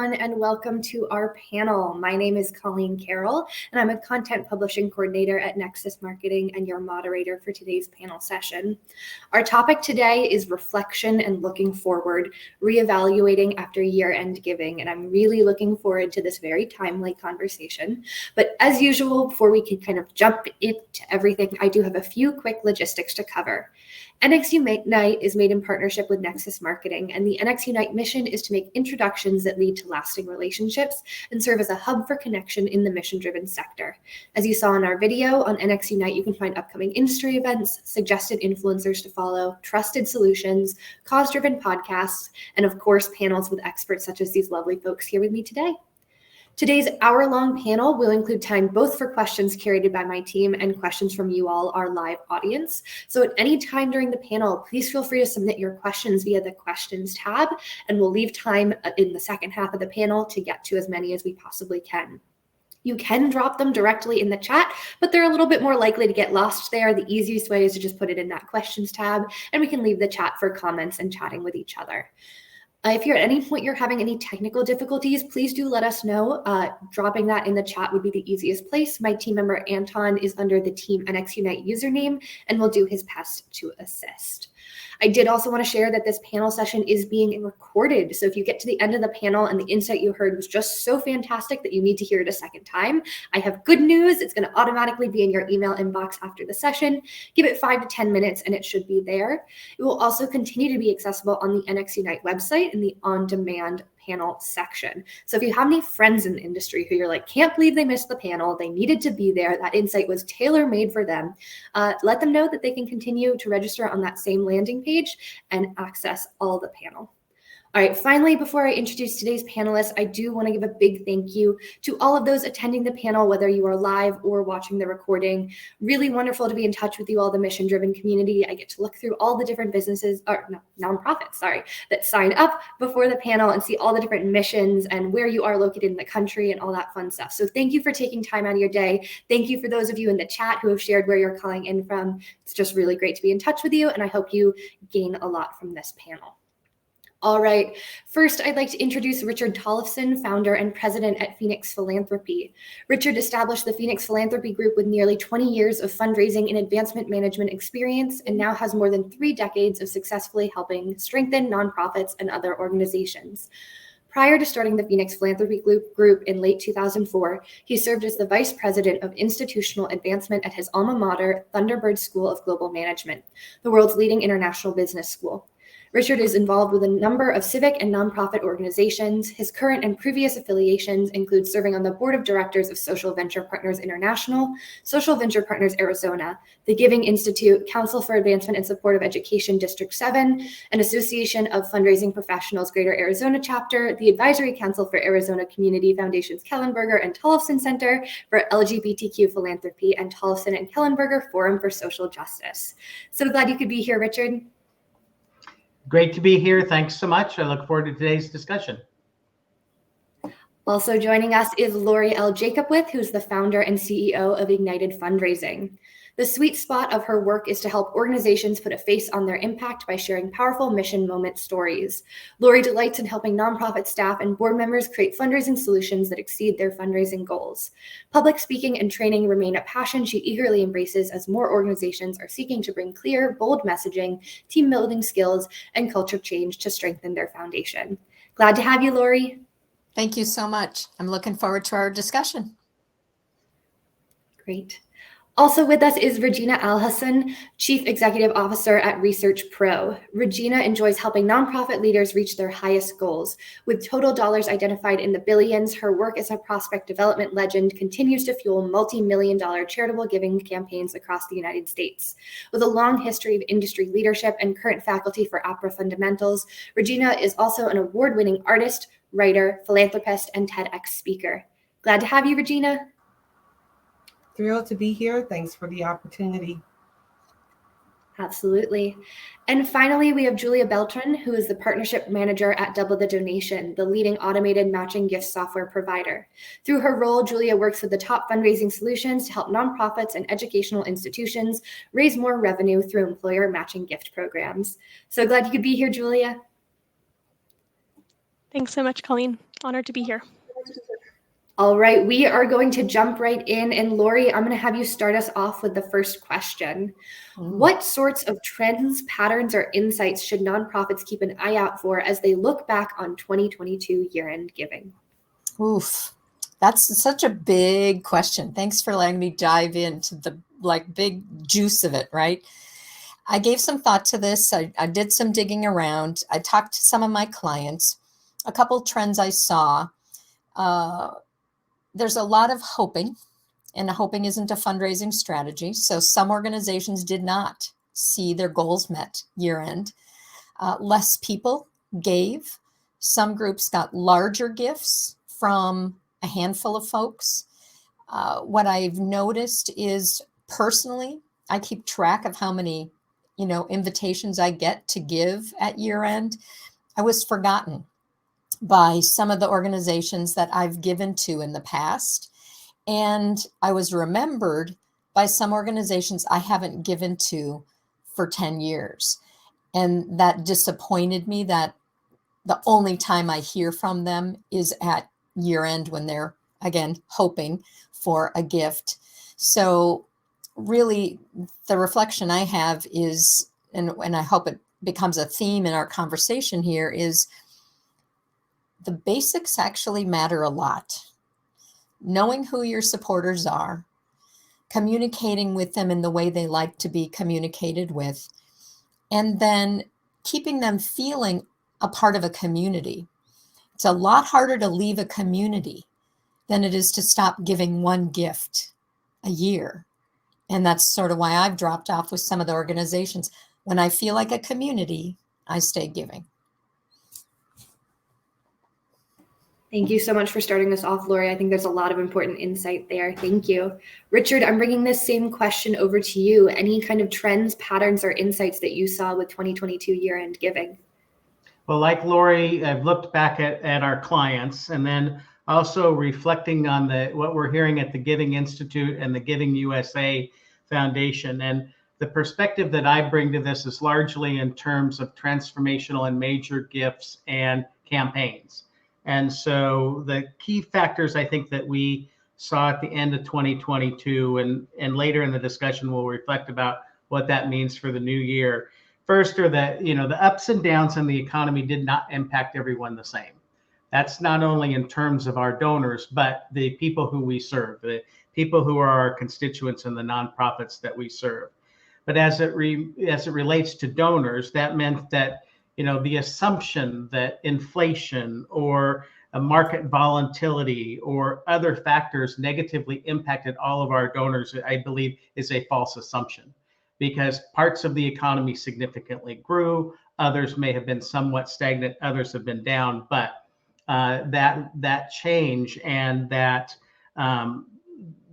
everyone, and welcome to our panel. My name is Colleen Carroll, and I'm a content publishing coordinator at Nexus Marketing and your moderator for today's panel session. Our topic today is reflection and looking forward, reevaluating after year-end giving, and I'm really looking forward to this very timely conversation. But as usual, before we can kind of jump into everything, I do have a few quick logistics to cover. NXUnite is made in partnership with Nexus Marketing, and the NXUnite mission is to make introductions that lead to lasting relationships and serve as a hub for connection in the mission-driven sector. As you saw in our video, on NXUnite, you can find upcoming industry events, suggested influencers to follow, trusted solutions, cause-driven podcasts, and of course, panels with experts such as these lovely folks here with me today. Today's hour-long panel will include time both for questions curated by my team and questions from you all, our live audience. So at any time during the panel, please feel free to submit your questions via the questions tab, and we'll leave time in the second half of the panel to get to as many as we possibly can. You can drop them directly in the chat, but they're a little bit more likely to get lost there. The easiest way is to just put it in that questions tab, and we can leave the chat for comments and chatting with each other. If you're at any point you're having any technical difficulties, please do let us know. Dropping that in the chat would be the easiest place. My team member Anton is under the Team NXUnite username and will do his best to assist. I did also want to share that this panel session is being recorded. So if you get to the end of the panel and the insight you heard was just so fantastic that you need to hear it a second time, I have good news. It's going to automatically be in your email inbox after the session. Give it 5 to 10 minutes and it should be there. It will also continue to be accessible on the NXUnite website in the on-demand panel section. So if you have any friends in the industry who you're like, can't believe they missed the panel, they needed to be there, that insight was tailor-made for them, let them know that they can continue to register on that same landing page and access all the panel. All right, finally, before I introduce today's panelists, I do want to give a big thank you to all of those attending the panel, whether you are live or watching the recording. Really wonderful to be in touch with you all, the mission-driven community. I get to look through all the different businesses, or no, nonprofits, that sign up before the panel and see all the different missions and where you are located in the country and all that fun stuff. So thank you for taking time out of your day. Thank you for those of you in the chat who have shared where you're calling in from. It's just really great to be in touch with you, and I hope you gain a lot from this panel. All right, first I'd like to introduce Richard Tollefson, founder and president at Phoenix Philanthropy. Richard established the Phoenix Philanthropy Group with nearly 20 years of fundraising and advancement management experience, and now has more than 3 decades of successfully helping strengthen nonprofits and other organizations. Prior to starting the Phoenix Philanthropy Group in late 2004, he served as the vice president of institutional advancement at his alma mater, Thunderbird School of Global Management, the world's leading international business school. Richard is involved with a number of civic and nonprofit organizations. His current and previous affiliations include serving on the board of directors of Social Venture Partners International, Social Venture Partners Arizona, the Giving Institute, Council for Advancement and Support of Education District 7, an Association of Fundraising Professionals Greater Arizona Chapter, the Advisory Council for Arizona Community Foundations Kellenberger and Tollefson Center for LGBTQ Philanthropy, and Tollefson and Kellenberger Forum for Social Justice. So glad you could be here, Richard. Great to be here. Thanks so much. I look forward to today's discussion. Also joining us is Lori L. Jacobwith, who's the founder and CEO of Ignited Fundraising. The sweet spot of her work is to help organizations put a face on their impact by sharing powerful mission moment stories. Lori delights in helping nonprofit staff and board members create fundraising solutions that exceed their fundraising goals. Public speaking and training remain a passion she eagerly embraces as more organizations are seeking to bring clear, bold messaging, team building skills, and culture change to strengthen their foundation. Glad to have you, Lori. Thank you so much. I'm looking forward to our discussion. Great. Also with us is Regina Alhassan, Chief Executive Officer at Research Pro. Regina enjoys helping nonprofit leaders reach their highest goals. With total dollars identified in the billions, her work as a prospect development legend continues to fuel multi-million-dollar charitable giving campaigns across the United States. With a long history of industry leadership and current faculty for APRA fundamentals, Regina is also an award-winning artist, writer, philanthropist, and TEDx speaker. Glad to have you, Regina. Thrilled to be here. Thanks for the opportunity. Absolutely. And finally, we have Julia Beltran, who is the partnership manager at Double the Donation, the leading automated matching gift software provider. Through her role, Julia works with the top fundraising solutions to help nonprofits and educational institutions raise more revenue through employer matching gift programs. So glad you could be here, Julia. Thanks so much, Colleen. Honored to be here. All right, we are going to jump right in. And Lori, I'm going to have you start us off with the first question. What sorts of trends, patterns, or insights should nonprofits keep an eye out for as they look back on 2022 year-end giving? Oof, that's such a big question. Thanks for letting me dive into the big juice of it, right? I gave some thought to this. I did some digging around. I talked to some of my clients. A couple trends I saw. There's a lot of hoping, and hoping isn't a fundraising strategy. So some organizations did not see their goals met year end. Less people gave. Some groups got larger gifts from a handful of folks. What I've noticed is personally, I keep track of how many, invitations I get to give at year end. I was forgotten by some of the organizations that I've given to in the past. And I was remembered by some organizations I haven't given to for 10 years. And that disappointed me that the only time I hear from them is at year end when they're, again, hoping for a gift. So really the reflection I have is, and I hope it becomes a theme in our conversation here, is the basics actually matter a lot. Knowing who your supporters are, communicating with them in the way they like to be communicated with, and then keeping them feeling a part of a community. It's a lot harder to leave a community than it is to stop giving one gift a year. And that's sort of why I've dropped off with some of the organizations. When I feel like a community, I stay giving. Thank you so much for starting us off, Lori. I think there's a lot of important insight there. Thank you. Richard, I'm bringing this same question over to you. Any kind of trends, patterns, or insights that you saw with 2022 year-end giving? Well, like Lori, I've looked back at our clients, and then also reflecting on what we're hearing at the Giving Institute and the Giving USA Foundation. And the perspective that I bring to this is largely in terms of transformational and major gifts and campaigns. And so the key factors I think that we saw at the end of 2022 and later in the discussion, we'll reflect about what that means for the new year. First are that, the ups and downs in the economy did not impact everyone the same. That's not only in terms of our donors, but the people who we serve, the people who are our constituents and the nonprofits that we serve. But as it relates to donors, that meant that the assumption that inflation or a market volatility or other factors negatively impacted all of our donors, I believe, is a false assumption, because parts of the economy significantly grew. Others may have been somewhat stagnant. Others have been down. But that change and that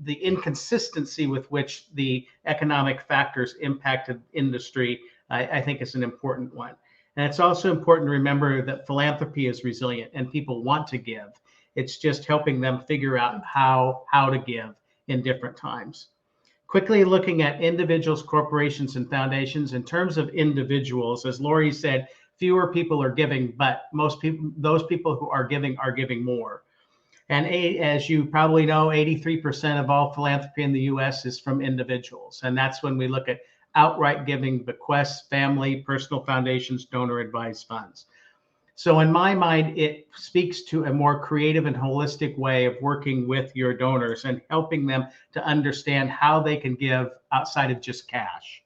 the inconsistency with which the economic factors impacted industry, I think is an important one. And it's also important to remember that philanthropy is resilient and people want to give. It's just helping them figure out how to give in different times. Quickly looking at individuals, corporations, and foundations. In terms of individuals, as Lori said, fewer people are giving, but those people who are giving more. And as you probably know, 83% of all philanthropy in the US is from individuals. And that's when we look at outright giving, bequests, family, personal foundations, donor advised funds. So in my mind, it speaks to a more creative and holistic way of working with your donors and helping them to understand how they can give outside of just cash.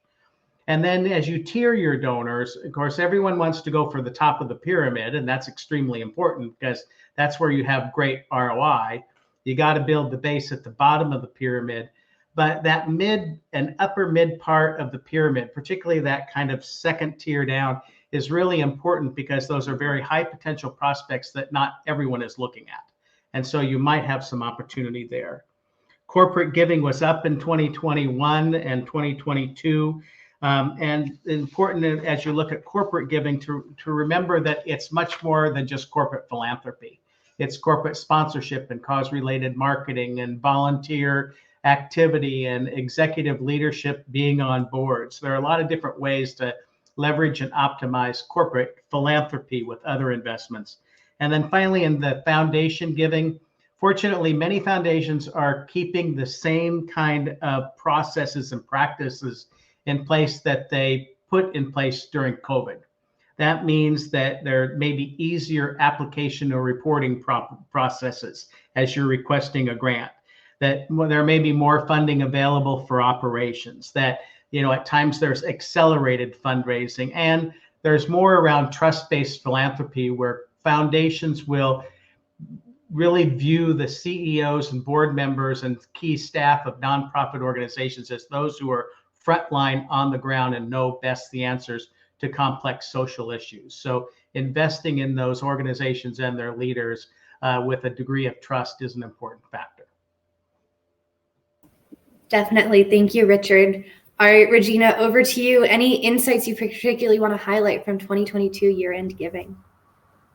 And then as you tier your donors, of course, everyone wants to go for the top of the pyramid, and that's extremely important because that's where you have great ROI. You got to build the base at the bottom of the pyramid. But that mid and upper mid part of the pyramid, particularly that kind of second tier down, is really important because those are very high potential prospects that not everyone is looking at. And so you might have some opportunity there. Corporate giving was up in 2021 and 2022. And important as you look at corporate giving to remember that it's much more than just corporate philanthropy. It's corporate sponsorship and cause-related marketing and volunteer activity and executive leadership being on boards. There are a lot of different ways to leverage and optimize corporate philanthropy with other investments. And then finally, in the foundation giving, fortunately, many foundations are keeping the same kind of processes and practices in place that they put in place during COVID. That means that there may be easier application or reporting processes as you're requesting a grant, that there may be more funding available for operations, that at times there's accelerated fundraising, and there's more around trust-based philanthropy where foundations will really view the CEOs and board members and key staff of nonprofit organizations as those who are frontline on the ground and know best the answers to complex social issues. So investing in those organizations and their leaders with a degree of trust is an important factor. Definitely. Thank you, Richard. All right, Regina, over to you. Any insights you particularly want to highlight from 2022 year-end giving?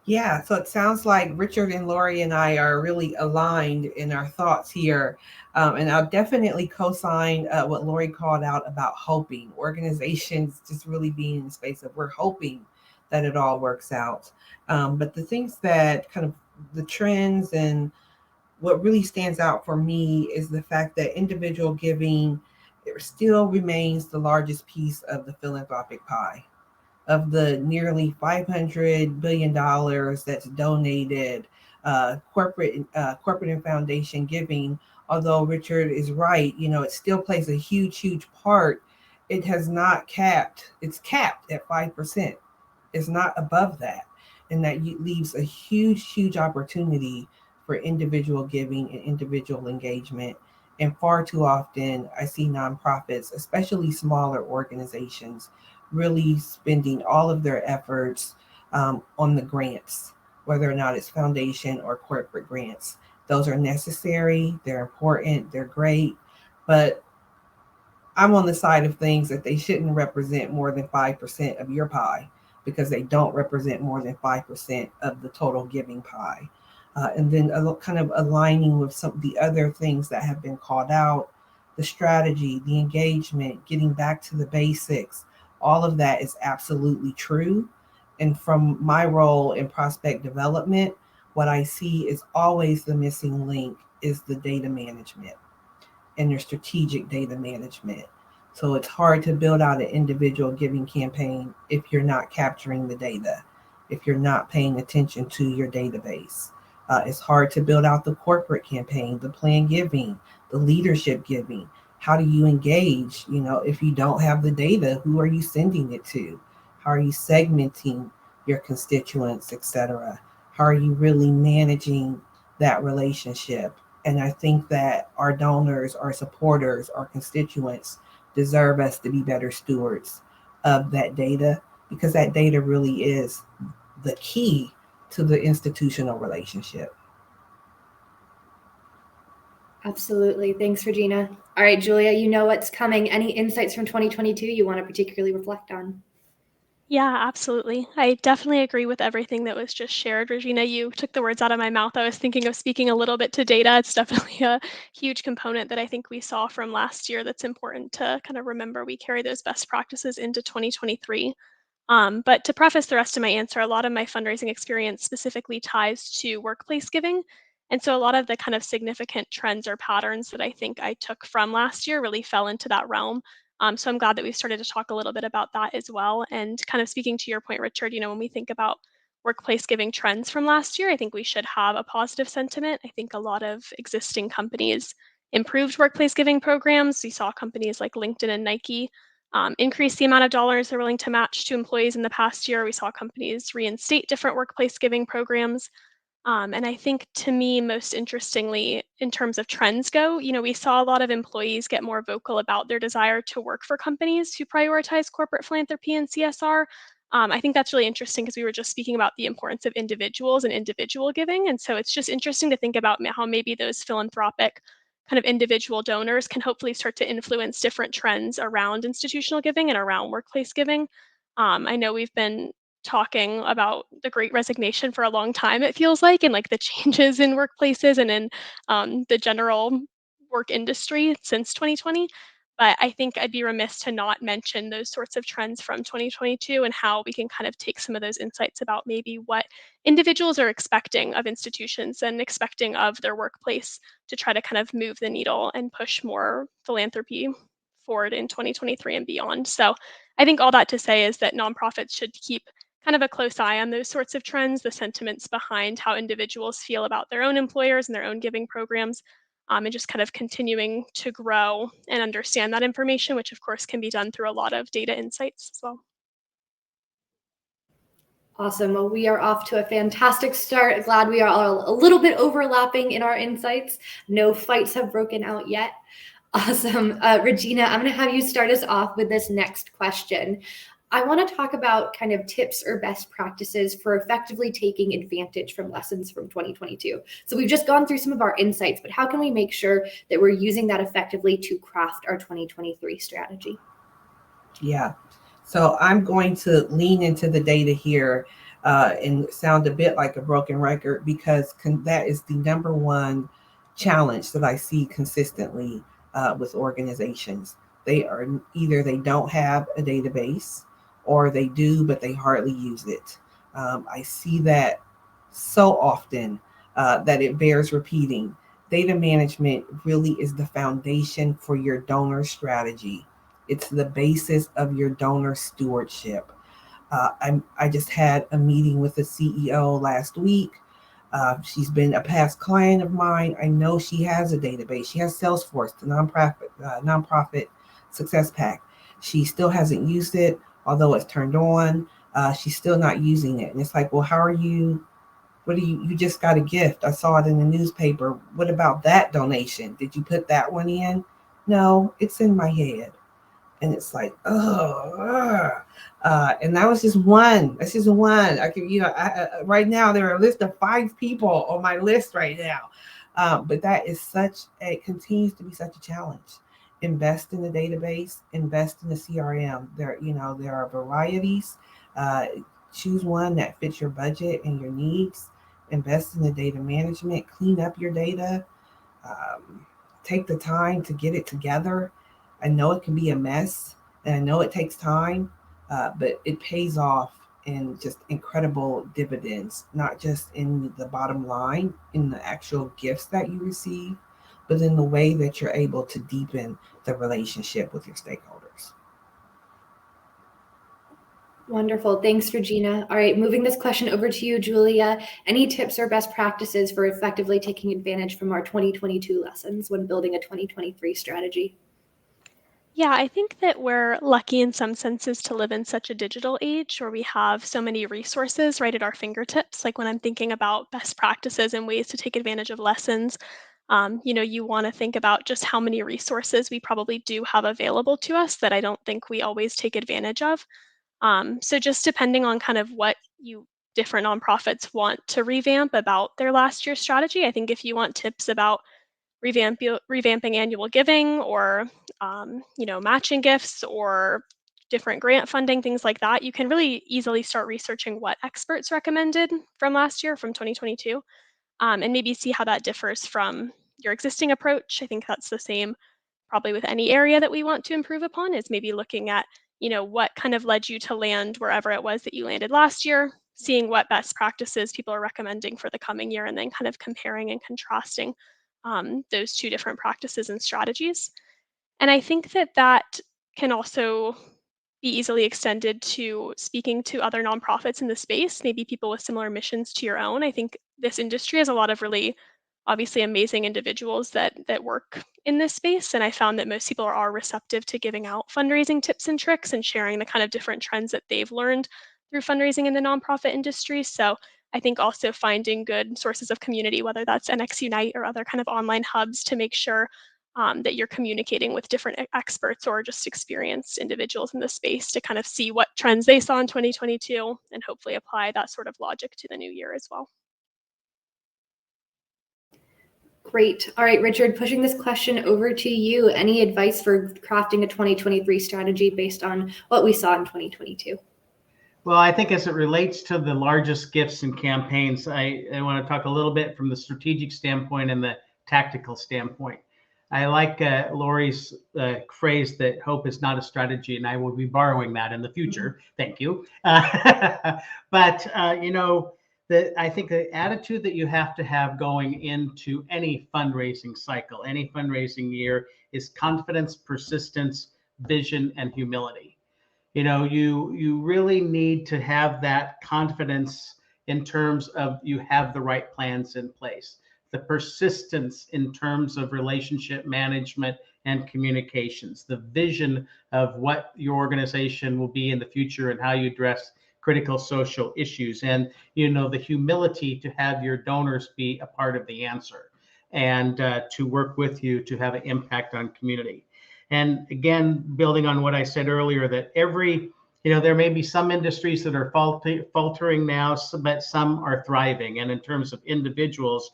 Yeah, so it sounds like Richard and Lori and I are really aligned in our thoughts here. And I'll definitely co-sign what Lori called out about hoping. Organizations just really being in the space of we're hoping that it all works out. But the things that kind of the trends and what really stands out for me is the fact that individual giving still remains the largest piece of the philanthropic pie. Of the nearly $500 billion that's donated, corporate and foundation giving, although Richard is right, it still plays a huge part. It has not capped. It's capped at 5%. It's not above that. And that leaves a huge opportunity for individual giving and individual engagement. And far too often, I see nonprofits, especially smaller organizations, really spending all of their efforts on the grants, whether or not it's foundation or corporate grants. Those are necessary, they're important, they're great, but I'm on the side of things that they shouldn't represent more than 5% of your pie, because they don't represent more than 5% of the total giving pie. And then kind of aligning with some of the other things that have been called out, the strategy, the engagement, getting back to the basics, all of that is absolutely true. And from my role in prospect development, what I see is always the missing link is the data management and your strategic data management. So it's hard to build out an individual giving campaign if you're not capturing the data, if you're not paying attention to your database. It's hard to build out the corporate campaign, the planned giving, the leadership giving. How do you engage? If you don't have the data, who are you sending it to? How are you segmenting your constituents, et cetera? How are you really managing that relationship? And I think that our donors, our supporters, our constituents deserve us to be better stewards of that data, because that data really is the key to the institutional relationship. Absolutely. Thanks, Regina. All right, Julia, you know what's coming. Any insights from 2022 you want to particularly reflect on? Yeah, absolutely. I definitely agree with everything that was just shared. Regina, you took the words out of my mouth. I was thinking of speaking a little bit to data. It's definitely a huge component that I think we saw from last year that's important to kind of remember we carry those best practices into 2023. But to preface the rest of my answer, a lot of my fundraising experience specifically ties to workplace giving. And so a lot of the kind of significant trends or patterns that I think I took from last year really fell into that realm. So I'm glad that we started to talk a little bit about that as well. And kind of speaking to your point, Richard, when we think about workplace giving trends from last year, I think we should have a positive sentiment. I think a lot of existing companies improved workplace giving programs. We saw companies like LinkedIn and Nike increase the amount of dollars they're willing to match to employees in the past year. We saw companies reinstate different workplace giving programs. And I think, to me, most interestingly, in terms of trends go, we saw a lot of employees get more vocal about their desire to work for companies who prioritize corporate philanthropy and CSR. I think that's really interesting because we were just speaking about the importance of individuals and individual giving. And so it's just interesting to think about how maybe those philanthropic kind of individual donors can hopefully start to influence different trends around institutional giving and around workplace giving. I know we've been talking about the Great Resignation for a long time, it feels like, and like the changes in workplaces and in the general work industry since 2020. But I think I'd be remiss to not mention those sorts of trends from 2022 and how we can kind of take some of those insights about maybe what individuals are expecting of institutions and expecting of their workplace to try to kind of move the needle and push more philanthropy forward in 2023 and beyond. So I think all that to say is that nonprofits should keep kind of a close eye on those sorts of trends, the sentiments behind how individuals feel about their own employers and their own giving programs, and just kind of continuing to grow and understand that information, which of course can be done through a lot of data insights as well. Awesome. Well, we are off to a fantastic start. Glad we are all a little bit overlapping in our insights. No fights have broken out yet. Awesome. Regina, I'm going to have you start us off with this next question. I want to talk about kind of tips or best practices for effectively taking advantage from lessons from 2022. So we've just gone through some of our insights, but how can we make sure that we're using that effectively to craft our 2023 strategy? Yeah. So I'm going to lean into the data here and sound a bit like a broken record, because that is the number one challenge that I see consistently with organizations. They are either they don't have a database, or they do, but they hardly use it. I see that so often that it bears repeating. Data management really is the foundation for your donor strategy. It's the basis of your donor stewardship. I just had a meeting with the CEO last week. She's been a past client of mine. I know she has a database. She has Salesforce, the nonprofit success pack. She still hasn't used it, although it's turned on. She's still not using it. And it's like, well, you just got a gift. I saw it in the newspaper. What about that donation? Did you put that one in? No, it's in my head. And it's like, and that was just one. That's just one. I can, right now there are a list of 5 people on my list right now. But that is it continues to be such a challenge. Invest in the database, invest in the CRM. There are varieties. Choose one that fits your budget and your needs. Invest in the data management, clean up your data, take the time to get it together. I know it can be a mess, and I know it takes time, but it pays off in just incredible dividends, not just in the bottom line, in the actual gifts that you receive, but in the way that you're able to deepen the relationship with your stakeholders. Wonderful. Thanks, Regina. All right, moving this question over to you, Julia. Any tips or best practices for effectively taking advantage from our 2022 lessons when building a 2023 strategy? Yeah, I think that we're lucky in some senses to live in such a digital age where we have so many resources right at our fingertips. Like when I'm thinking about best practices and ways to take advantage of lessons, you want to think about just how many resources we probably do have available to us that I don't think we always take advantage of. So just depending on kind of what you different nonprofits want to revamp about their last year's strategy, I think if you want tips about revamping annual giving or matching gifts or different grant funding, things like that, you can really easily start researching what experts recommended from last year, from 2022, and maybe see how that differs from your existing approach. I think that's the same probably with any area that we want to improve upon, is maybe looking at what kind of led you to land wherever it was that you landed last year, seeing what best practices people are recommending for the coming year, and then kind of comparing and contrasting those 2 different practices and strategies. And I think that that can also be easily extended to speaking to other nonprofits in the space, maybe people with similar missions to your own. I think this industry has a lot of really obviously amazing individuals that work in this space, and I found that most people are receptive to giving out fundraising tips and tricks and sharing the kind of different trends that they've learned through fundraising in the nonprofit industry. So I think also finding good sources of community, whether that's NXUnite or other kind of online hubs, to make sure that you're communicating with different experts or just experienced individuals in the space to kind of see what trends they saw in 2022 and hopefully apply that sort of logic to the new year as well. Great. All right, Richard, pushing this question over to you. Any advice for crafting a 2023 strategy based on what we saw in 2022? Well, I think as it relates to the largest gifts and campaigns, I want to talk a little bit from the strategic standpoint and the tactical standpoint. I like Lori's phrase that hope is not a strategy, and I will be borrowing that in the future. Thank you. But I think the attitude that you have to have going into any fundraising cycle, any fundraising year, is confidence, persistence, vision, and humility. You really need to have that confidence in terms of you have the right plans in place, the persistence in terms of relationship management and communications, the vision of what your organization will be in the future and how you address critical social issues, and the humility to have your donors be a part of the answer and to work with you to have an impact on community. And again, building on what I said earlier, that there may be some industries that are faltering now, but some are thriving. And in terms of individuals,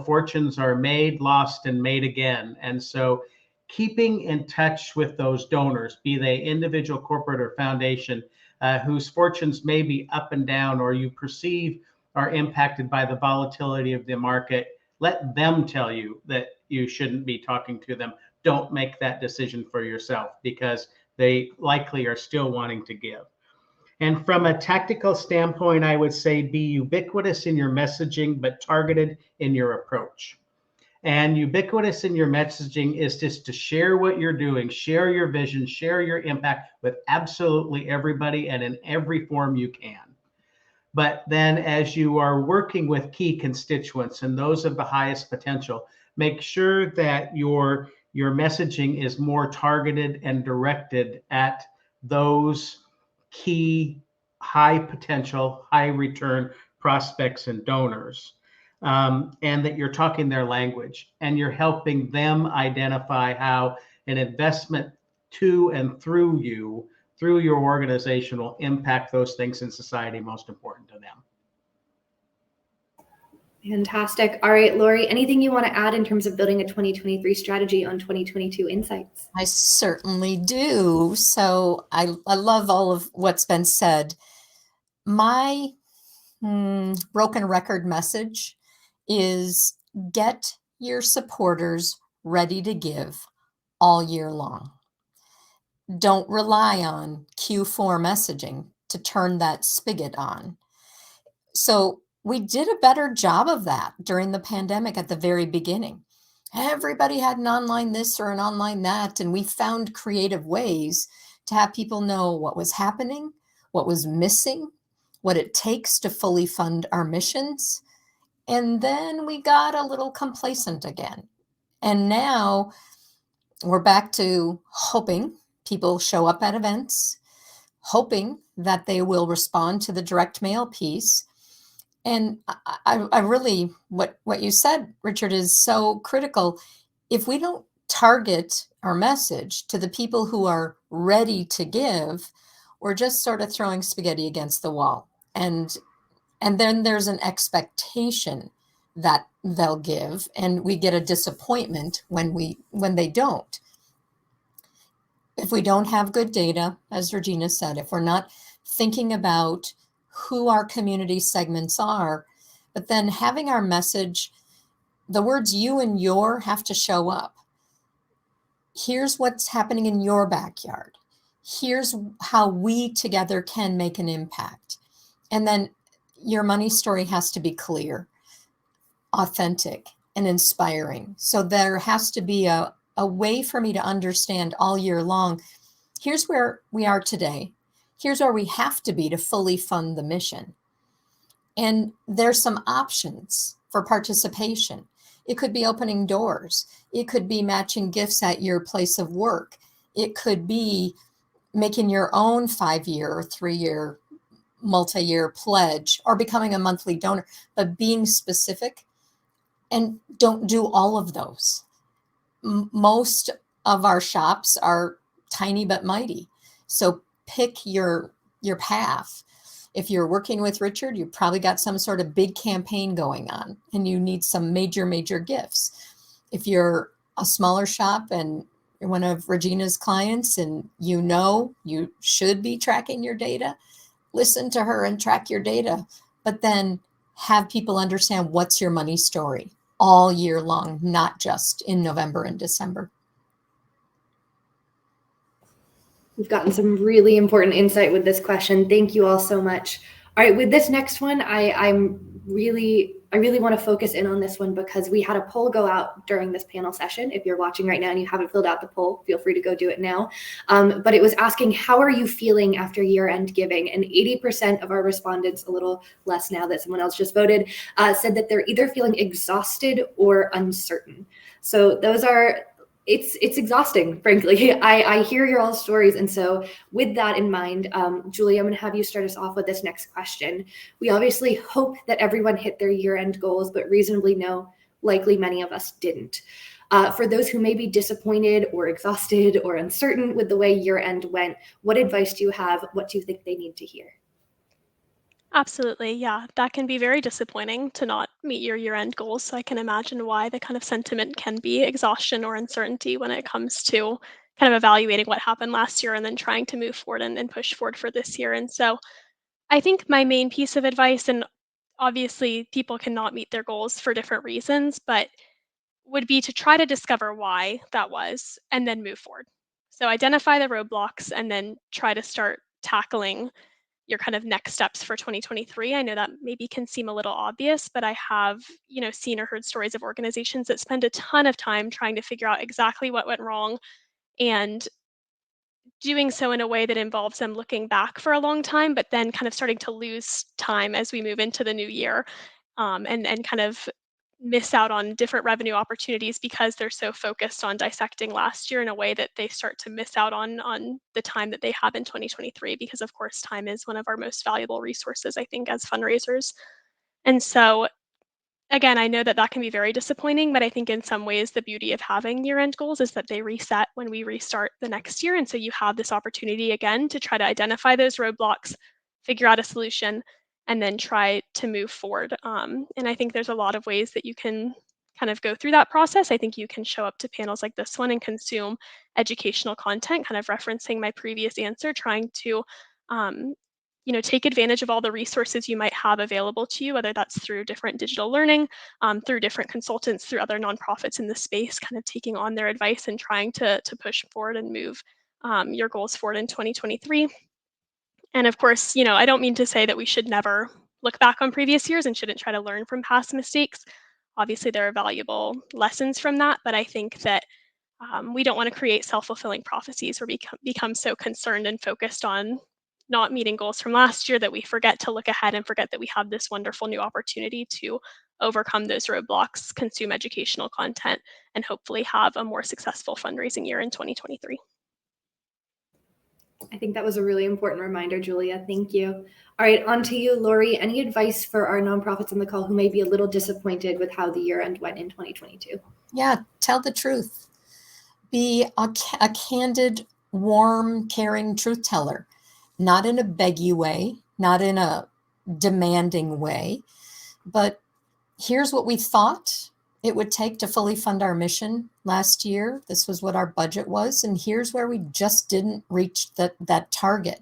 fortunes are made, lost, and made again. And so keeping in touch with those donors, be they individual, corporate, or foundation, whose fortunes may be up and down, or you perceive are impacted by the volatility of the market, let them tell you that you shouldn't be talking to them. Don't make that decision for yourself, because they likely are still wanting to give. And from a tactical standpoint, I would say be ubiquitous in your messaging, but targeted in your approach. And ubiquitous in your messaging is just to share what you're doing, share your vision, share your impact with absolutely everybody and in every form you can. But then as you are working with key constituents and those of the highest potential, make sure that your messaging is more targeted and directed at those key high potential, high return prospects and donors, and that you're talking their language and you're helping them identify how an investment to and through you, through your organization, will impact those things in society most important to them. Fantastic. All right, Lori, anything you want to add in terms of building a 2023 strategy on 2022 insights? I certainly do. So I love all of what's been said. My broken record message is get your supporters ready to give all year long. Don't rely on Q4 messaging to turn that spigot on. So we did a better job of that during the pandemic at the very beginning. Everybody had an online this or an online that, and we found creative ways to have people know what was happening, what was missing, what it takes to fully fund our missions. And then we got a little complacent again. And now we're back to hoping people show up at events, hoping that they will respond to the direct mail piece. And I really, what you said, Richard, is so critical. If we don't target our message to the people who are ready to give, we're just sort of throwing spaghetti against the wall. And then there's an expectation that they'll give, and we get a disappointment when they don't. If we don't have good data, as Regina said, if we're not thinking about who our community segments are, but then having our message, the words you and your have to show up. Here's what's happening in your backyard. Here's how we together can make an impact. And then your money story has to be clear, authentic, and inspiring. So there has to be a way for me to understand all year long, here's where we are today. Here's where we have to be to fully fund the mission. And there's some options for participation. It could be opening doors. It could be matching gifts at your place of work. It could be making your own 5-year or 3-year multi-year pledge, or becoming a monthly donor, but being specific. And don't do all of those. Most of our shops are tiny but mighty. So pick your path. If you're working with Richard, you've probably got some sort of big campaign going on and you need some major gifts. If you're a smaller shop and you're one of Regina's clients and you should be tracking your data, listen to her and track your data, but then have people understand what's your money story. all year long, not just in November and December. We've gotten some really important insight with this question. Thank you all so much. All right, with this next one, I really want to focus in on this one because we had a poll go out during this panel session. If you're watching right now and you haven't filled out the poll, feel free to go do it now. But it was asking, how are you feeling after year-end giving? And 80% of our respondents, a little less now that someone else just voted, said that they're either feeling exhausted or uncertain. So those are, it's exhausting, frankly. I hear your all stories. And so with that in mind, Julie, I'm going to have you start us off with this next question. We obviously hope that everyone hit their year-end goals, but reasonably know likely many of us didn't. For those who may be disappointed or exhausted or uncertain with the way year-end went, what advice do you have? What do you think they need to hear? Absolutely. Yeah, that can be very disappointing to not meet your year-end goals. So I can imagine why the kind of sentiment can be exhaustion or uncertainty when it comes to kind of evaluating what happened last year and then trying to move forward and push forward for this year. And so I think my main piece of advice, and obviously people cannot meet their goals for different reasons, but would be to try to discover why that was and then move forward. So identify the roadblocks and then try to start tackling your kind of next steps for 2023. I know that maybe can seem a little obvious, but I have, seen or heard stories of organizations that spend a ton of time trying to figure out exactly what went wrong and doing so in a way that involves them looking back for a long time, but then kind of starting to lose time as we move into the new year, and kind of miss out on different revenue opportunities because they're so focused on dissecting last year in a way that they start to miss out on the time that they have in 2023, because of course time is one of our most valuable resources, I think, as fundraisers. And so again, I know that that can be very disappointing, but I think in some ways the beauty of having year-end goals is that they reset when we restart the next year. And so you have this opportunity again to try to identify those roadblocks, figure out a solution, and then try to move forward. And I think there's a lot of ways that you can kind of go through that process. I think you can show up to panels like this one and consume educational content, kind of referencing my previous answer, trying to um, take advantage of all the resources you might have available to you, whether that's through different digital learning, through different consultants, through other nonprofits in the space, kind of taking on their advice and trying to push forward and move your goals forward in 2023. And of course, I don't mean to say that we should never look back on previous years and shouldn't try to learn from past mistakes. Obviously, there are valuable lessons from that, but I think that we don't want to create self-fulfilling prophecies where we become so concerned and focused on not meeting goals from last year that we forget to look ahead and forget that we have this wonderful new opportunity to overcome those roadblocks, consume educational content, and hopefully have a more successful fundraising year in 2023. I think that was a really important reminder, Julia. Thank you. All right, on to you, Lori. Any advice for our nonprofits on the call who may be a little disappointed with how the year end went in 2022? Yeah, tell the truth. Be a candid, warm, caring truth teller, not in a beggy way, not in a demanding way, but here's what we thought it would take to fully fund our mission last year. This was what our budget was, and here's where we just didn't reach that target.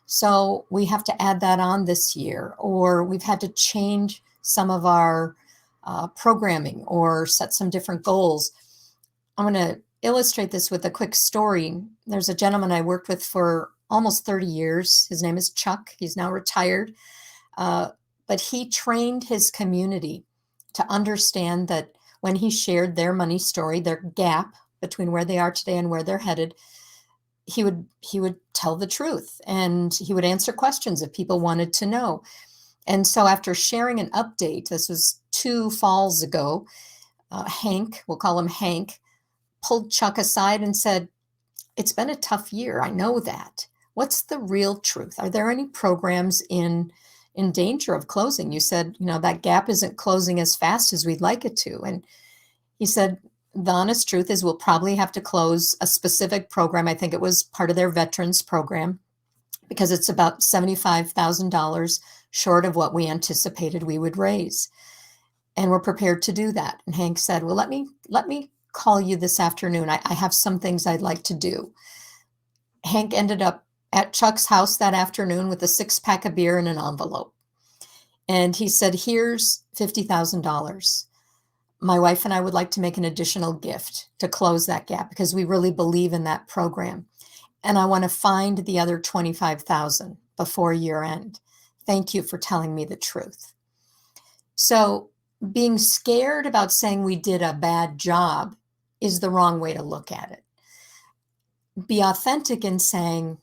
So we have to add that on this year, or we've had to change some of our programming or set some different goals. I'm going to illustrate this with a quick story. There's a gentleman I worked with for almost 30 years. His name is Chuck. He's now retired. But he trained his community to understand that when he shared their money story, their gap between where they are today and where they're headed, he would tell the truth, and he would answer questions if people wanted to know. And so after sharing an update, this was 2 falls ago, Hank, we'll call him Hank, pulled Chuck aside and said, "It's been a tough year. I know that. What's the real truth? Are there any programs in danger of closing? You said, that gap isn't closing as fast as we'd like it to." And he said, "The honest truth is we'll probably have to close a specific program." I think it was part of their veterans program, because it's about $75,000 short of what we anticipated we would raise. And we're prepared to do that. And Hank said, "Well, let me call you this afternoon. I have some things I'd like to do." Hank ended up at Chuck's house that afternoon with a 6-pack of beer and an envelope. And he said, "Here's $50,000. my wife and I would like to make an additional gift to close that gap because we really believe in that program. And I want to find the other 25,000 before year end. Thank you for telling me the truth. So being scared about saying we did a bad job is the wrong way to look at it. Be authentic in saying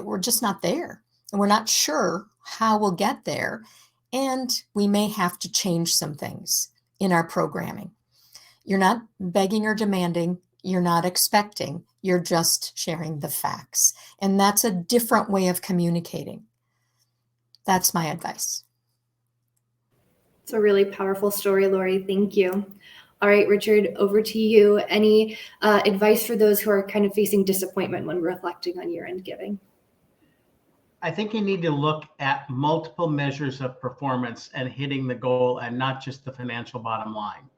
we're just not there and we're not sure how we'll get there. And we may have to change some things in our programming. You're not begging or demanding. You're not expecting. You're just sharing the facts. And that's a different way of communicating. That's my advice. It's a really powerful story, Lori. Thank you. All right, Richard, over to you. Any advice for those who are kind of facing disappointment when reflecting on year-end giving? I think you need to look at multiple measures of performance and hitting the goal and not just the financial bottom line.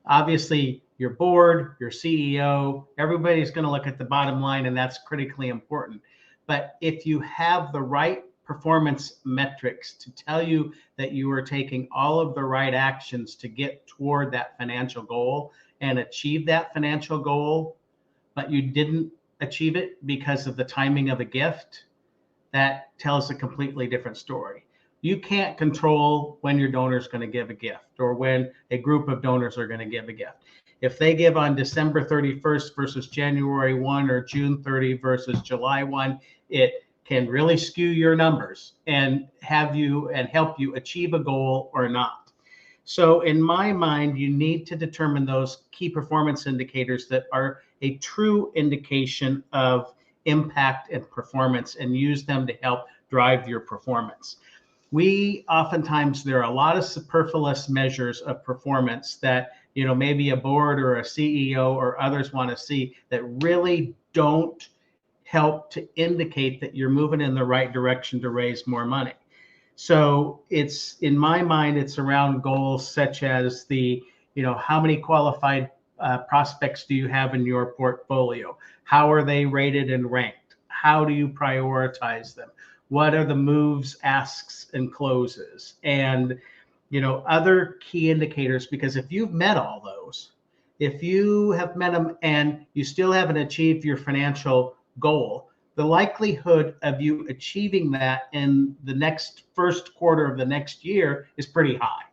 Obviously, your board, your CEO, everybody's going to look at the bottom line, and that's critically important. But if you have the right performance metrics to tell you that you are taking all of the right actions to get toward that financial goal and achieve that financial goal, but you didn't achieve it because of the timing of a gift, that tells a completely different story. You can't control when your donor is going to give a gift or when a group of donors are going to give a gift. If they give on December 31st versus January 1 or June 30 versus July 1, it can really skew your numbers and help you achieve a goal or not. So in my mind, you need to determine those key performance indicators that are a true indication of impact and performance and use them to help drive your performance. Oftentimes there are a lot of superfluous measures of performance that, maybe a board or a CEO or others want to see that really don't help to indicate that you're moving in the right direction to raise more money. So in my mind, it's around goals such as how many qualified prospects do you have in your portfolio? How are they rated and ranked? How do you prioritize them? What are the moves, asks, and closes? And, other key indicators, because if you've met all those, if you have met them and you still haven't achieved your financial goal, the likelihood of you achieving that in the first quarter of the next year is pretty high.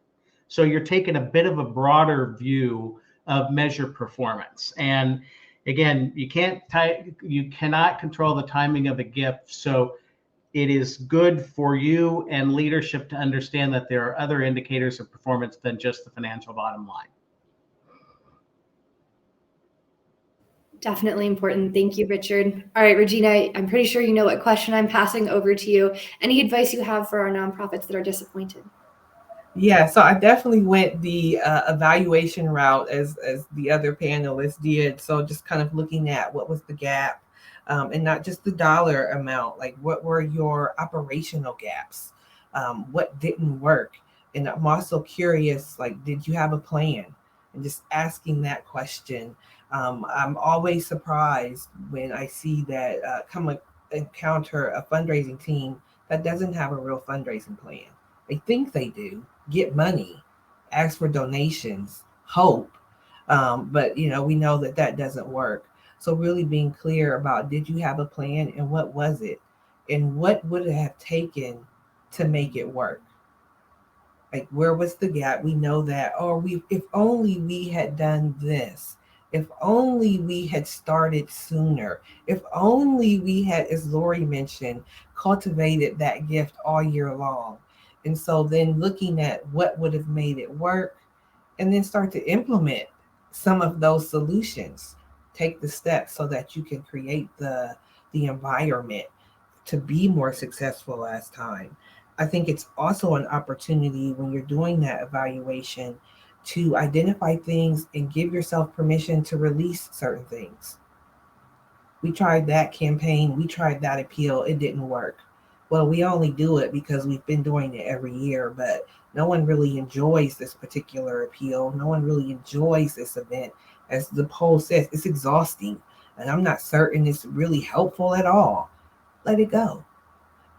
So you're taking a bit of a broader view of measure performance. And again, you cannot control the timing of a gift. So it is good for you and leadership to understand that there are other indicators of performance than just the financial bottom line. Definitely important. Thank you, Richard. All right, Regina, I'm pretty sure you know what question I'm passing over to you. Any advice you have for our nonprofits that are disappointed? Yeah, so I definitely went the evaluation route as the other panelists did. So just kind of looking at what was the gap, and not just the dollar amount, like what were your operational gaps? What didn't work? And I'm also curious, like, did you have a plan? And just asking that question. I'm always surprised when I see that encounter a fundraising team that doesn't have a real fundraising plan. They think they do, get money, ask for donations, hope. But, we know that doesn't work. So really being clear about, did you have a plan and what was it? And what would it have taken to make it work? Like, where was the gap? We know that, if only we had done this, if only we had started sooner, if only we had, as Lori mentioned, cultivated that gift all year long. And so then looking at what would have made it work and then start to implement some of those solutions, take the steps so that you can create the environment to be more successful last time. I think it's also an opportunity when you're doing that evaluation to identify things and give yourself permission to release certain things. We tried that campaign, we tried that appeal, it didn't work. Well, we only do it because we've been doing it every year, but no one really enjoys this particular appeal. No one really enjoys this event. As the poll says, it's exhausting, and I'm not certain it's really helpful at all. Let it go.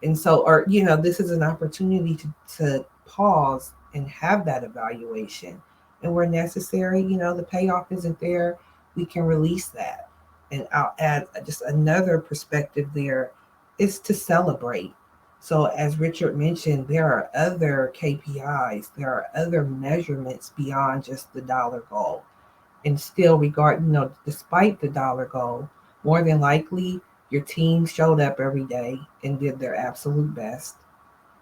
And so, this is an opportunity to pause and have that evaluation and where necessary, the payoff isn't there, we can release that. And I'll add just another perspective there is to celebrate. So, as Richard mentioned, there are other KPIs, there are other measurements beyond just the dollar goal. And still, despite the dollar goal, more than likely your team showed up every day and did their absolute best.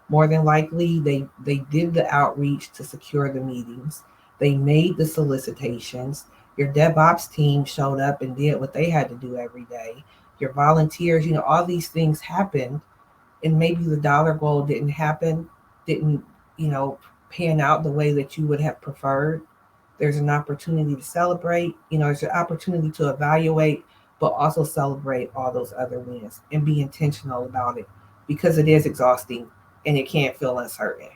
More than likely, they did the outreach to secure the meetings. They made the solicitations. Your DevOps team showed up and did what they had to do every day. Your volunteers, all these things happened, and maybe the dollar goal didn't, pan out the way that you would have preferred. There's an opportunity to celebrate, there's an opportunity to evaluate, but also celebrate all those other wins and be intentional about it because it is exhausting and it can feel uncertain.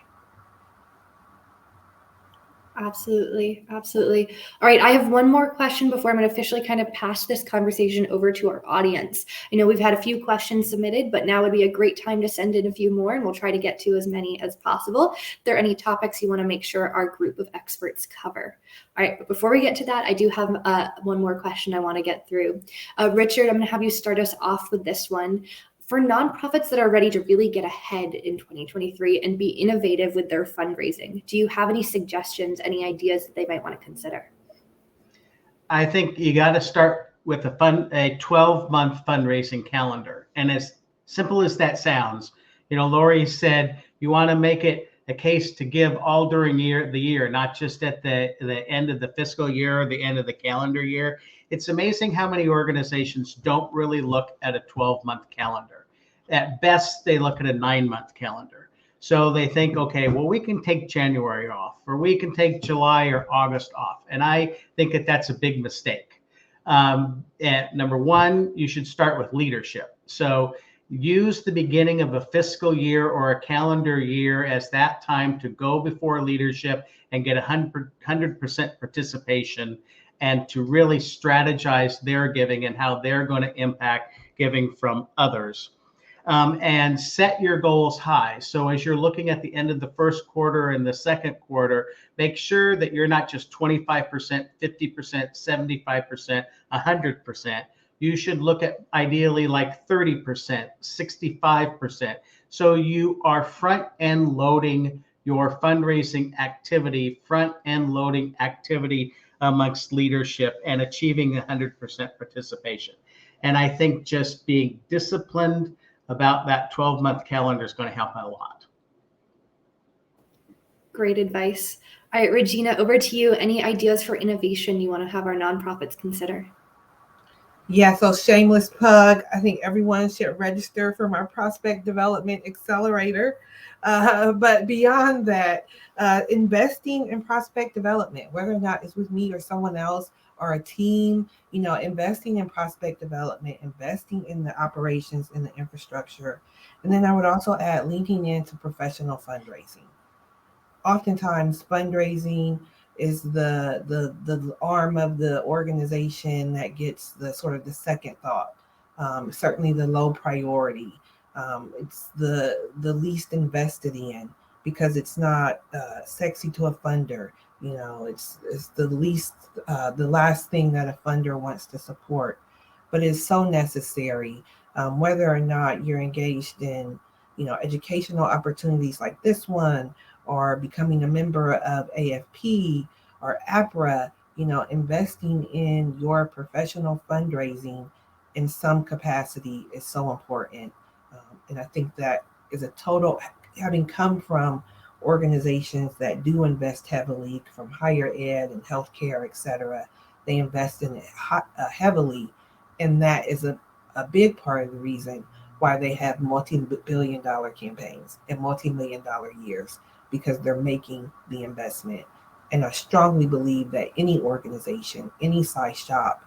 Absolutely. Absolutely. All right. I have one more question before I'm going to officially kind of pass this conversation over to our audience. I know we've had a few questions submitted, but now would be a great time to send in a few more, and we'll try to get to as many as possible. If there are any topics you want to make sure our group of experts cover. All right. But before we get to that, I do have one more question I want to get through. Richard, I'm going to have you start us off with this one. For nonprofits that are ready to really get ahead in 2023 and be innovative with their fundraising, do you have any suggestions, any ideas that they might want to consider? I think you got to start with a 12-month fundraising calendar. And as simple as that sounds, Lori said you want to make it a case to give all during the year, not just at the end of the fiscal year or the end of the calendar year. It's amazing how many organizations don't really look at a 12-month calendar. At best, they look at a 9-month calendar. So they think, okay, well, we can take January off, or we can take July or August off. And I think that that's a big mistake. And number one, you should start with leadership. So use the beginning of a fiscal year or a calendar year as that time to go before leadership and get 100% participation, and to really strategize their giving and how they're going to impact giving from others. And set your goals high. So as you're looking at the end of the first quarter and the second quarter, make sure that you're not just 25%, 50%, 75%, 100%. You should look at ideally like 30%, 65%. So you are front end loading your fundraising activity, front end loading activity amongst leadership and achieving 100% participation. And I think just being disciplined about that 12-month calendar is going to help out a lot. Great advice. All right, Regina, over to you. Any ideas for innovation you want to have our nonprofits consider? Yeah, so shameless plug. I think everyone should register for my Prospect Development Accelerator. But beyond that, investing in prospect development, whether or not it's with me or someone else or a team, investing in prospect development, investing in the operations and the infrastructure. And then I would also add leaning into professional fundraising. Oftentimes, fundraising is the arm of the organization that gets the sort of the second thought. Certainly the low priority. It's the least invested in because it's not sexy to a funder. It's the least, the last thing that a funder wants to support, but it's so necessary. Whether or not you're engaged in, educational opportunities like this one, or becoming a member of AFP or APRA, investing in your professional fundraising in some capacity is so important. And I think that is a total, having come from organizations that do invest heavily from higher ed and healthcare, et cetera, they invest in it heavily. And that is a big part of the reason why they have multi-billion-dollar campaigns and multi-million-dollar years, because they're making the investment. And I strongly believe that any organization, any size shop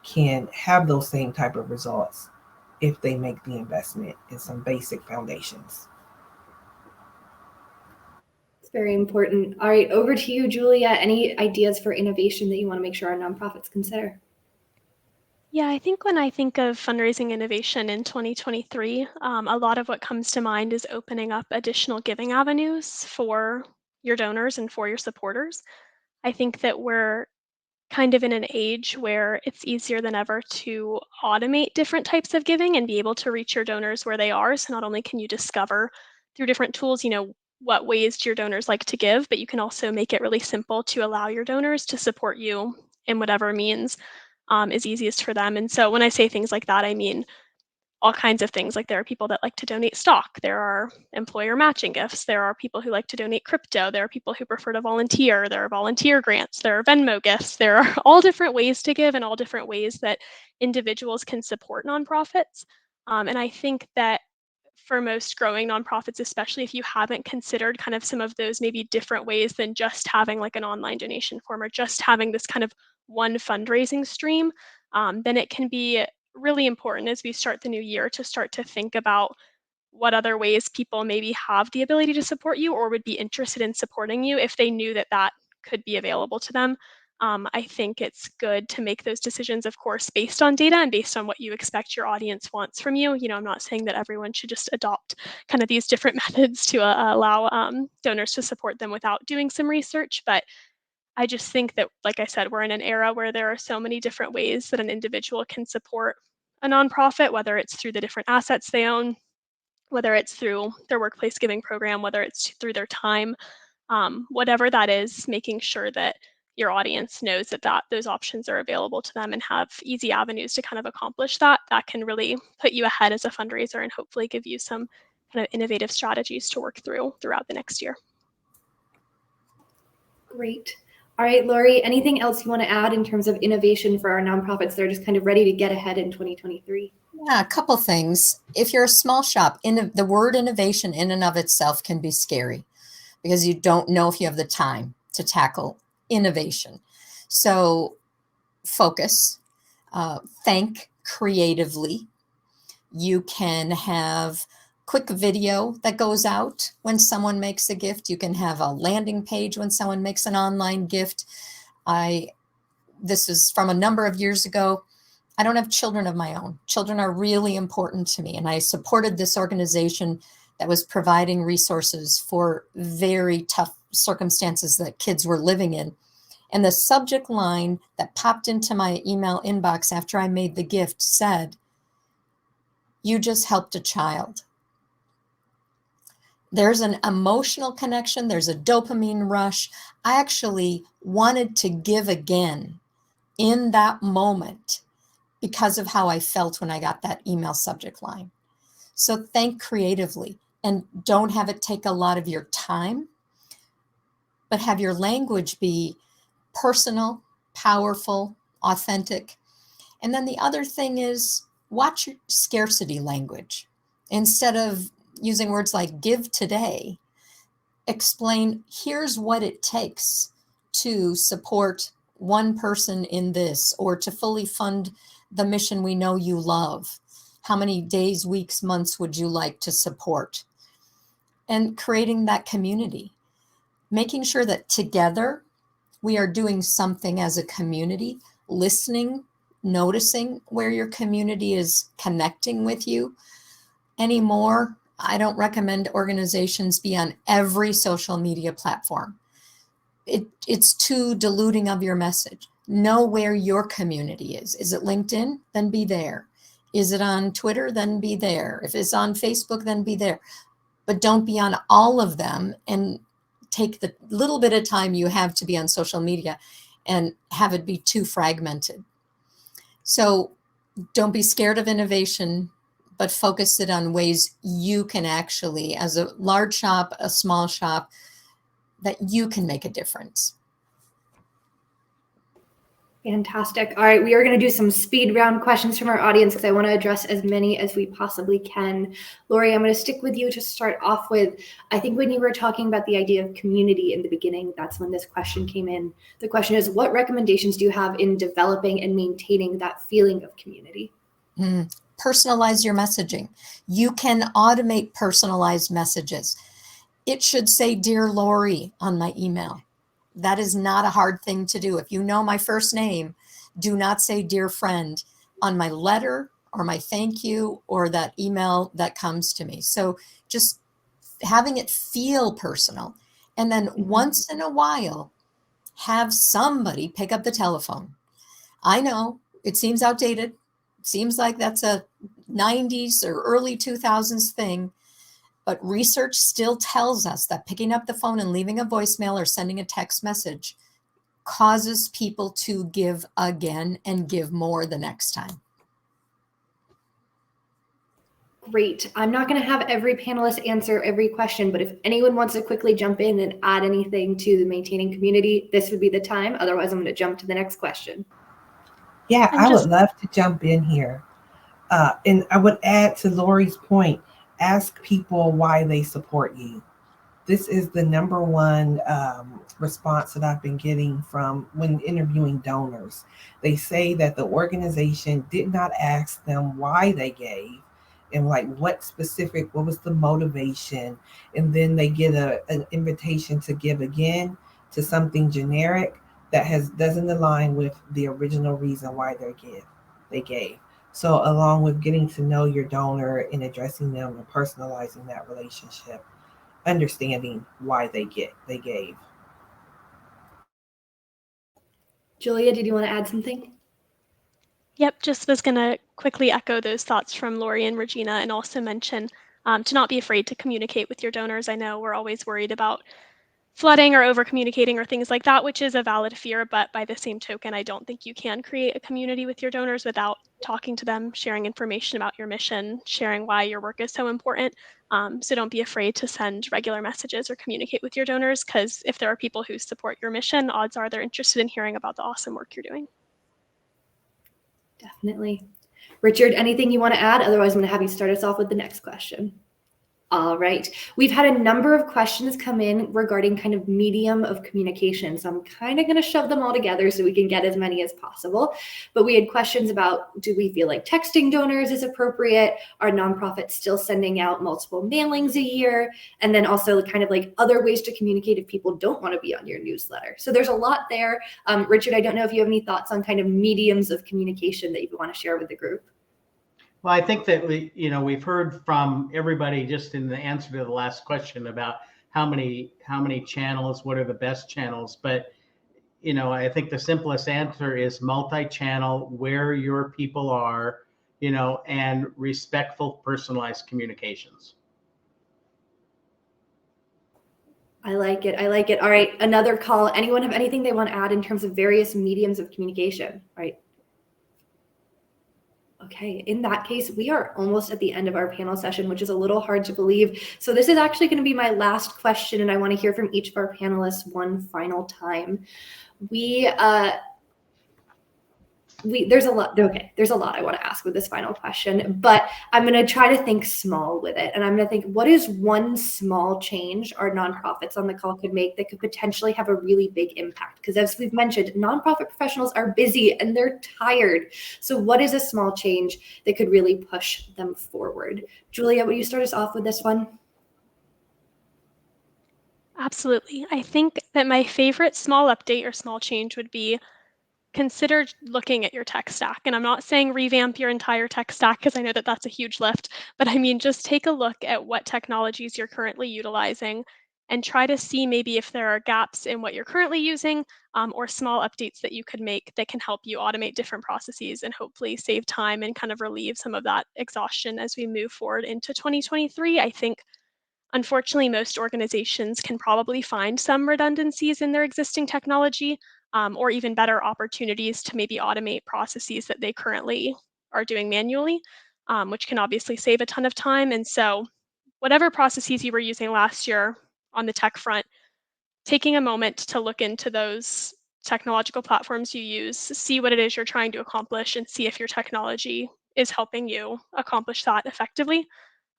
can have those same type of results if they make the investment in some basic foundations. It's very important. All right, over to you, Julia. Any ideas for innovation that you want to make sure our nonprofits consider? Yeah, I think when I think of fundraising innovation in 2023, a lot of what comes to mind is opening up additional giving avenues for your donors and for your supporters. I think that we're kind of in an age where it's easier than ever to automate different types of giving and be able to reach your donors where they are. So not only can you discover through different tools, what ways do your donors like to give, but you can also make it really simple to allow your donors to support you in whatever means is easiest for them. And so when I say things like that, I mean all kinds of things. Like there are people that like to donate stock. There are employer matching gifts. There are people who like to donate crypto. There are people who prefer to volunteer. There are volunteer grants. There are Venmo gifts. There are all different ways to give and all different ways that individuals can support nonprofits. And I think that for most growing nonprofits, especially if you haven't considered kind of some of those maybe different ways than just having like an online donation form or just having this kind of one fundraising stream, then it can be really important as we start the new year to start to think about what other ways people maybe have the ability to support you or would be interested in supporting you if they knew that that could be available to them. I think it's good to make those decisions, of course, based on data and based on what you expect your audience wants from you. I'm not saying that everyone should just adopt kind of these different methods to allow donors to support them without doing some research, but I just think that, like I said, we're in an era where there are so many different ways that an individual can support a nonprofit, whether it's through the different assets they own, whether it's through their workplace giving program, whether it's through their time, whatever that is, making sure that your audience knows that those options are available to them and have easy avenues to kind of accomplish that can really put you ahead as a fundraiser and hopefully give you some kind of innovative strategies to work throughout the next year. Great. All right, Lori, anything else you want to add in terms of innovation for our nonprofits that are just kind of ready to get ahead in 2023? Yeah, a couple things. If you're a small shop, the word innovation in and of itself can be scary because you don't know if you have the time to tackle innovation. So focus, think creatively. You can have quick video that goes out when someone makes a gift. You can have a landing page when someone makes an online gift. This is from a number of years ago. I don't have children of my own. Children are really important to me. And I supported this organization that was providing resources for very tough circumstances that kids were living in. And the subject line that popped into my email inbox after I made the gift said, "You just helped a child." There's an emotional connection. There's a dopamine rush. I actually wanted to give again in that moment because of how I felt when I got that email subject line. So think creatively and don't have it take a lot of your time, but have your language be personal, powerful, authentic. And then the other thing is watch your scarcity language. Instead of using words like give today, explain here's what it takes to support one person in this or to fully fund the mission we know you love. How many days, weeks, months would you like to support? And creating that community, making sure that together we are doing something as a community, listening, noticing where your community is connecting with you. Anymore, I don't recommend organizations be on every social media platform. It's too diluting of your message. Know where your community is. Is it LinkedIn? Then be there. Is it on Twitter? Then be there. If it's on Facebook, then be there. But don't be on all of them and take the little bit of time you have to be on social media and have it be too fragmented. So don't be scared of innovation, but focus it on ways you can actually, as a large shop, a small shop, that you can make a difference. Fantastic. All right, we are going to do some speed round questions from our audience because I want to address as many as we possibly can. Lori, I'm going to stick with you to start off with. I think when you were talking about the idea of community in the beginning, that's when this question came in. The question is, what recommendations do you have in developing and maintaining that feeling of community? Personalize your messaging. You can automate personalized messages. It should say, "Dear Lori," on my email. That is not a hard thing to do. If you know my first name, do not say "dear friend" on my letter or my thank you or that email that comes to me. So just having it feel personal. And then once in a while, Have somebody pick up the telephone. I know it seems outdated. It seems like that's a 90s or early 2000s thing, but research still tells us that picking up the phone and leaving a voicemail or sending a text message causes people to give again and give more the next time. Great. I'm not going to have every panelist answer every question, but if anyone wants to quickly jump in and add anything to the maintaining community, this would be the time. Otherwise, I'm going to jump to the next question. Yeah, I would love to jump in here. And I would add to Lori's point, ask people why they support you. This is the number one response that I've been getting from when interviewing donors. They say that the organization did not ask them why they gave and like what was the motivation. And then they get an invitation to give again to something generic that doesn't align with the original reason why they gave. So along with getting to know your donor and addressing them and personalizing that relationship, understanding why they gave. Julia, did you want to add something? Yep, just was going to quickly echo those thoughts from Lori and Regina, and also mention to not be afraid to communicate with your donors. I know we're always worried about flooding or over communicating or things like that, which is a valid fear, but by the same token, I don't think you can create a community with your donors without talking to them, sharing information about your mission, sharing why your work is so important. So don't be afraid to send regular messages or communicate with your donors, because if there are people who support your mission, odds are they're interested in hearing about the awesome work you're doing. Definitely. Richard, anything you want to add? Otherwise, I'm going to have you start us off with the next question. All right. We've had a number of questions come in regarding kind of medium of communication. So I'm kind of going to shove them all together so we can get as many as possible. But we had questions about, do we feel like texting donors is appropriate? Are nonprofits still sending out multiple mailings a year? And then also kind of like other ways to communicate if people don't want to be on your newsletter. So there's a lot there. Richard, I don't know if you have any thoughts on kind of mediums of communication that you want to share with the group. Well, I think that we've heard from everybody just in the answer to the last question about how many channels, what are the best channels. But, I think the simplest answer is multi-channel, where your people are, and respectful, personalized communications. I like it. I like it. All right. Another call. Anyone have anything they want to add in terms of various mediums of communication? All right. Okay, in that case, we are almost at the end of our panel session, which is a little hard to believe. So this is actually going to be my last question, and I want to hear from each of our panelists one final time. There's a lot I want to ask with this final question, but I'm going to try to think small with it. And I'm going to think, what is one small change our nonprofits on the call could make that could potentially have a really big impact? Because as we've mentioned, nonprofit professionals are busy and they're tired. So what is a small change that could really push them forward? Julia, will you start us off with this one? Absolutely. I think that my favorite small update or small change would be consider looking at your tech stack. And I'm not saying revamp your entire tech stack, because I know that that's a huge lift, but I mean, just take a look at what technologies you're currently utilizing and try to see maybe if there are gaps in what you're currently using, or small updates that you could make that can help you automate different processes and hopefully save time and kind of relieve some of that exhaustion as we move forward into 2023. I think unfortunately, most organizations can probably find some redundancies in their existing technology, or even better opportunities to maybe automate processes that they currently are doing manually, which can obviously save a ton of time. And so, whatever processes you were using last year on the tech front, taking a moment to look into those technological platforms you use, see what it is you're trying to accomplish, and see if your technology is helping you accomplish that effectively.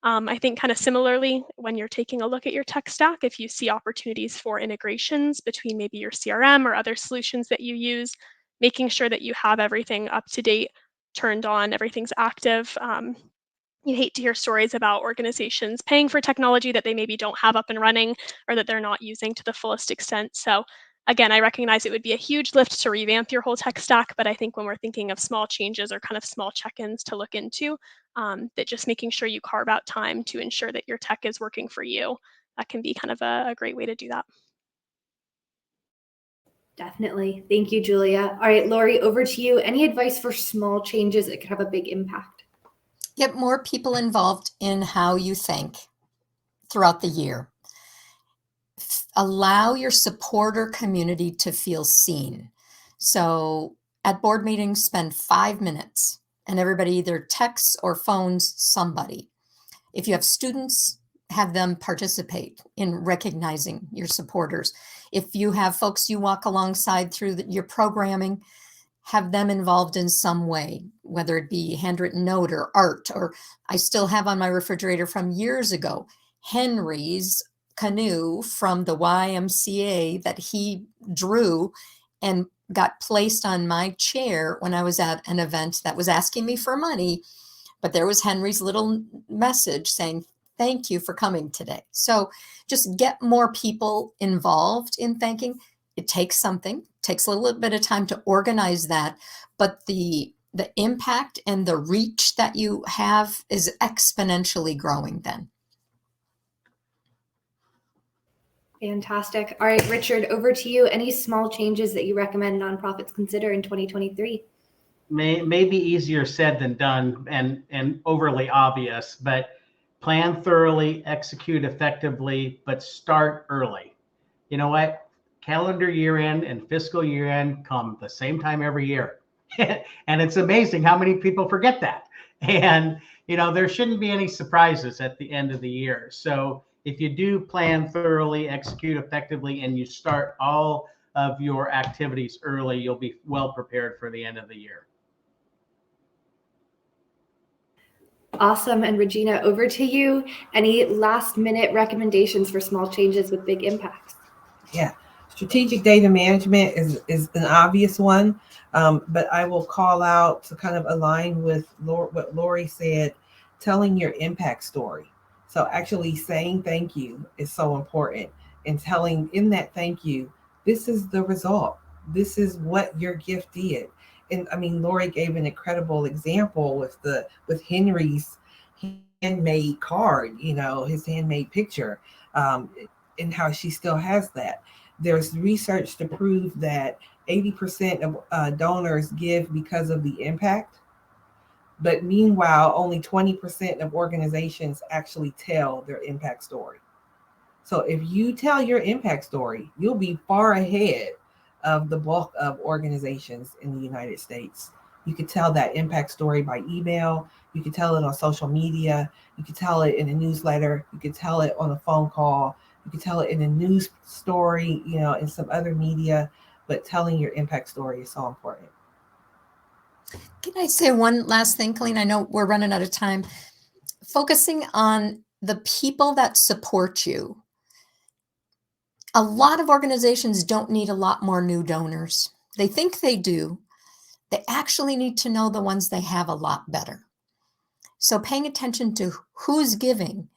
I think kind of similarly, when you're taking a look at your tech stack, if you see opportunities for integrations between maybe your CRM or other solutions that you use, making sure that you have everything up to date, turned on, everything's active. You hate to hear stories about organizations paying for technology that they maybe don't have up and running or that they're not using to the fullest extent. So again, I recognize it would be a huge lift to revamp your whole tech stack, but I think when we're thinking of small changes or kind of small check-ins to look into, that just making sure you carve out time to ensure that your tech is working for you, that can be kind of a great way to do that. Definitely. Thank you, Julia. All right, Lori, over to you. Any advice for small changes that could have a big impact? Get more people involved in how you think throughout the year. Allow your supporter community to feel seen. So at board meetings, spend 5 minutes and everybody either texts or phones somebody. If you have students, have them participate in recognizing your supporters. If you have folks you walk alongside through your programming, have them involved in some way, whether it be handwritten note or art, or I still have on my refrigerator from years ago, Henry's canoe from the YMCA that he drew and got placed on my chair when I was at an event that was asking me for money. But there was Henry's little message saying, thank you for coming today. So just get more people involved in thanking. It takes something, takes a little bit of time to organize that, but the impact and the reach that you have is exponentially growing then. Fantastic. All right, Richard, over to you. Any small changes that you recommend nonprofits consider in 2023? May be easier said than done and overly obvious, but plan thoroughly, execute effectively, but start early. You know what? Calendar year end and fiscal year end come the same time every year. And it's amazing how many people forget that. And, there shouldn't be any surprises at the end of the year. So if you do plan thoroughly, execute effectively, and you start all of your activities early, you'll be well prepared for the end of the year. Awesome. And Regina, over to you. Any last minute recommendations for small changes with big impacts? Yeah. Strategic data management is an obvious one, but I will call out to kind of align with what Lori said, telling your impact story. So actually saying thank you is so important, and telling in that thank you, this is the result. This is what your gift did. And I mean, Lori gave an incredible example with Henry's handmade card, his handmade picture, and how she still has that. There's research to prove that 80% of donors give because of the impact. But meanwhile, only 20% of organizations actually tell their impact story. So if you tell your impact story, you'll be far ahead of the bulk of organizations in the United States. You could tell that impact story by email. You could tell it on social media. You could tell it in a newsletter. You could tell it on a phone call. You could tell it in a news story, in some other media, but telling your impact story is so important. Can I say one last thing, Colleen? I know we're running out of time. Focusing on the people that support you. A lot of organizations don't need a lot more new donors. They think they do. They actually need to know the ones they have a lot better. So paying attention to who's giving.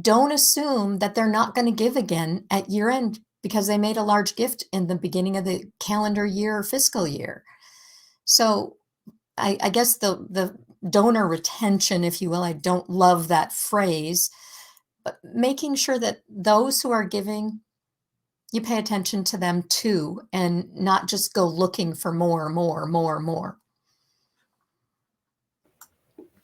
Don't assume that they're not going to give again at year end because they made a large gift in the beginning of the calendar year or fiscal year. So I guess the donor retention, if you will, I don't love that phrase, but making sure that those who are giving, you pay attention to them too, and not just go looking for more.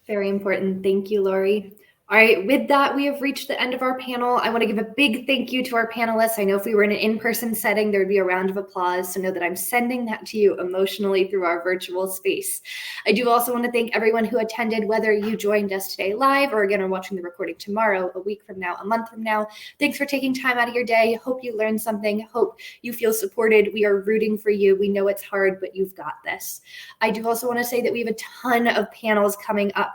Very important. Thank you, Lori. All right, with that, we have reached the end of our panel. I want to give a big thank you to our panelists. I know if we were in an in-person setting, there would be a round of applause. So know that I'm sending that to you emotionally through our virtual space. I do also want to thank everyone who attended, whether you joined us today live or again are watching the recording tomorrow, a week from now, a month from now. Thanks for taking time out of your day. Hope you learned something. Hope you feel supported. We are rooting for you. We know it's hard, but you've got this. I do also want to say that we have a ton of panels coming up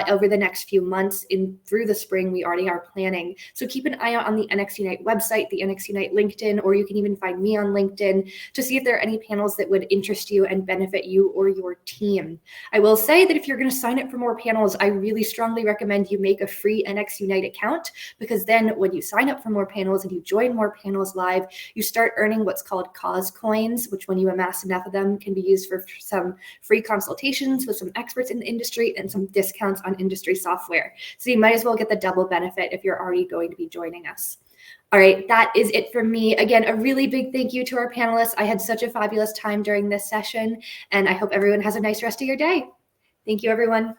over the next few months. Through the spring, we already are planning. So keep an eye out on the NXUnite website, the NXUnite LinkedIn, or you can even find me on LinkedIn to see if there are any panels that would interest you and benefit you or your team. I will say that if you're going to sign up for more panels, I really strongly recommend you make a free NXUnite account, because then when you sign up for more panels and you join more panels live, you start earning what's called cause coins, which when you amass enough of them can be used for some free consultations with some experts in the industry and some discounts on industry software. So you might as well get the double benefit if you're already going to be joining us. All right, that is it from me. Again, a really big thank you to our panelists. I had such a fabulous time during this session, and I hope everyone has a nice rest of your day. Thank you, everyone.